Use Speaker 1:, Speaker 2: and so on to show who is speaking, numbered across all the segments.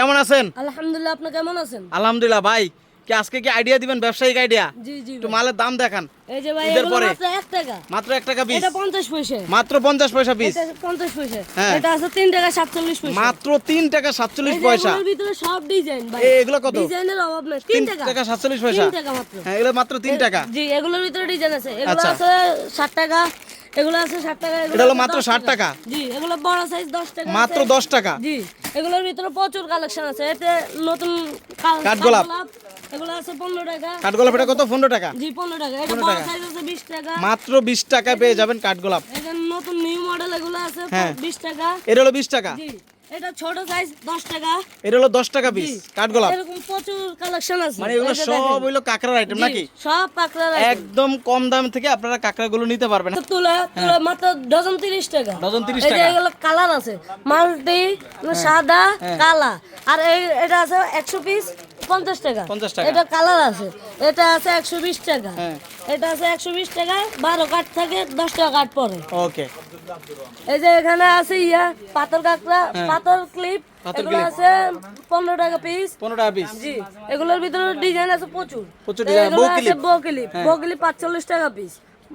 Speaker 1: কেমন আছেন?
Speaker 2: আলহামদুলিল্লাহ, আপনি কেমন আছেন?
Speaker 1: আলহামদুলিল্লাহ। ভাই কি আজকে কি আইডিয়া দিবেন, ব্যবসায়িক আইডিয়া?
Speaker 2: জি জি
Speaker 1: একটু
Speaker 2: ভাই।
Speaker 1: মালের দাম দেখান।
Speaker 2: এই যে ভাই,
Speaker 1: ঈদের
Speaker 2: এগুলো
Speaker 1: পরে
Speaker 2: মাত্র 1 টাকা।
Speaker 1: মাত্র 1 টাকা পিস।
Speaker 2: এটা 50 পয়সা।
Speaker 1: মাত্র 50 পয়সা পিস।
Speaker 2: এটা 50 পয়সা।
Speaker 1: হ্যাঁ।
Speaker 2: এটা আছে 3 টাকা 47 পয়সা।
Speaker 1: মাত্র 3 টাকা 47
Speaker 2: এই যে
Speaker 1: পয়সা।
Speaker 2: এগুলোর ভিতরে সব ডিজাইন ভাই।
Speaker 1: এগুলো কত?
Speaker 2: ডিজাইনের অভাব নাই।
Speaker 1: 3
Speaker 2: 3 টাকা।
Speaker 1: টাকা 47 পয়সা।
Speaker 2: 3 টাকা মাত্র।
Speaker 1: হ্যাঁ, এগুলো মাত্র 3 টাকা।
Speaker 2: জি, এগুলোর ভিতরে ডিজাইন আছে। এগুলো
Speaker 1: আচ্ছা।
Speaker 2: আছে 60 টাকা। এগুলো আছে 60 টাকা।
Speaker 1: এটা হলো
Speaker 2: আছে
Speaker 1: মাত্র
Speaker 2: 10
Speaker 1: 60 টাকা।
Speaker 2: জি, এগুলো বড় সাইজ 10 টাকা।
Speaker 1: মাত্র
Speaker 2: আছে।
Speaker 1: 10 টাকা।
Speaker 2: জি, এগুলোর ভিতরে প্রচুর কালেকশন আছে। এতে নতুন
Speaker 1: কাঠগোলাপ।
Speaker 2: এগুলো আছে 15 টাকা।
Speaker 1: কাঠগোলাপ এটা কত? 15 টাকা।
Speaker 2: জি, 15 টাকা। এটা
Speaker 1: 15
Speaker 2: বড়
Speaker 1: টাকা।
Speaker 2: সাইজ আছে 20 টাকা।
Speaker 1: মাত্র 20 টাকায় পেয়ে যাবেন কাঠগোলাপ।
Speaker 2: এখানে নতুন নিউ মডেল এগুলো আছে
Speaker 1: হ্যাঁ।
Speaker 2: 20 টাকা।
Speaker 1: এটা হলো 20 টাকা।
Speaker 2: জি, এটা ছোট সাইজ 10 টাকা।
Speaker 1: এটা হলো 10 টাকা পিস
Speaker 2: জি,
Speaker 1: কাঠগোলাপ।
Speaker 2: এরকম প্রচুর কালেকশন আছে।
Speaker 1: মানে এগুলো
Speaker 2: এই যে
Speaker 1: সব
Speaker 2: দেখেন।
Speaker 1: হইলো কাঁকড়ার আইটেম
Speaker 2: জি,
Speaker 1: নাকি?
Speaker 2: সব পাকড়া
Speaker 1: একদম কম দাম থেকে আপনারা কাঁকড়াগুলো নিতে পারবেন।
Speaker 2: তুলা মাত্র ডজন 30 টাকা।
Speaker 1: ডজন 30
Speaker 2: এই যে
Speaker 1: টাকা।
Speaker 2: এগুলো কালার আছে, মাল্টি, সাদা, কালা। আর এটা আছে 100 পিস 50 টাকা।
Speaker 1: 50 টাকা।
Speaker 2: এটা কালার আছে। এটা আছে 120 টাকা।
Speaker 1: হ্যাঁ।
Speaker 2: এটা আছে 120 টাকা। 12 কাঠ থাকে, 10 টাকা কাঠ পড়ে।
Speaker 1: ওকে।
Speaker 2: এই যে এখানে আছে পাথর কাঁকড়া, পাথর ক্লিপ।
Speaker 1: পাথর
Speaker 2: এগুলো
Speaker 1: ক্লিপ।
Speaker 2: আছে 15 টাকা পিস।
Speaker 1: 15 টাকা পিস।
Speaker 2: জি, এগুলোর ভিতরে ডিজাইন আছে প্রচুর।
Speaker 1: প্রচুর ডিজাইন।
Speaker 2: এগুলো
Speaker 1: বউ
Speaker 2: আছে
Speaker 1: ক্লিপ।
Speaker 2: বউ ক্লিপ। বউ ক্লিপ 45 টাকা পিস।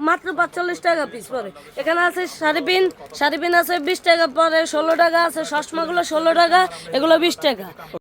Speaker 2: মাত্র 45 টাকা পিস পরে। এখানে আছে শাড়ি পিন আছে 20 টাকা পরে, 16 টাকা আছে। চশমাগুলো 16 টাকা, এগুলো 20 টাকা।